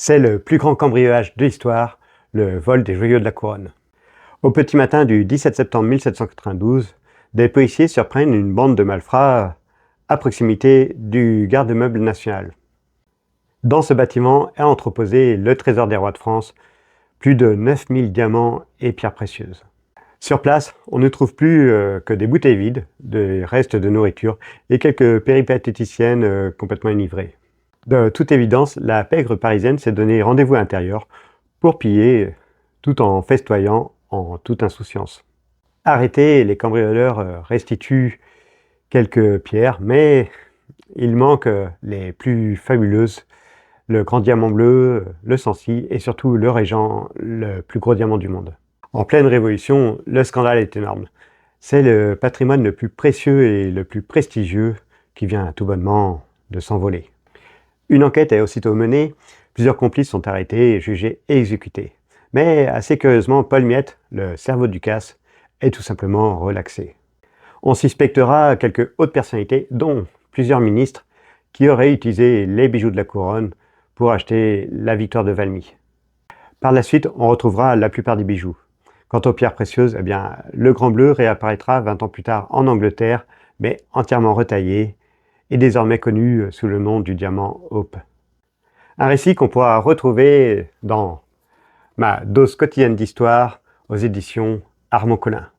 C'est le plus grand cambriolage de l'histoire, le vol des joyaux de la couronne. Au petit matin du 17 septembre 1792, des policiers surprennent une bande de malfrats à proximité du garde-meuble national. Dans ce bâtiment est entreposé le trésor des rois de France, plus de 9000 diamants et pierres précieuses. Sur place, on ne trouve plus que des bouteilles vides, des restes de nourriture et quelques péripatéticiennes complètement enivrées. De toute évidence, la pègre parisienne s'est donné rendez-vous à l'intérieur pour piller tout en festoyant en toute insouciance. Arrêtés, les cambrioleurs restituent quelques pierres, mais il manque les plus fabuleuses, le grand diamant bleu, le Sancy et surtout le Régent, le plus gros diamant du monde. En pleine révolution, le scandale est énorme. C'est le patrimoine le plus précieux et le plus prestigieux qui vient tout bonnement de s'envoler. Une enquête est aussitôt menée, plusieurs complices sont arrêtés, jugés et exécutés. Mais assez curieusement, Paul Miette, le cerveau du casse, est tout simplement relaxé. On suspectera quelques hautes personnalités, dont plusieurs ministres, qui auraient utilisé les bijoux de la couronne pour acheter la victoire de Valmy. Par la suite, on retrouvera la plupart des bijoux. Quant aux pierres précieuses, eh bien, le Grand Bleu réapparaîtra 20 ans plus tard en Angleterre, mais entièrement retaillé, et désormais connu sous le nom du diamant Hope. Un récit qu'on pourra retrouver dans ma dose quotidienne d'histoire aux éditions Armand Collin.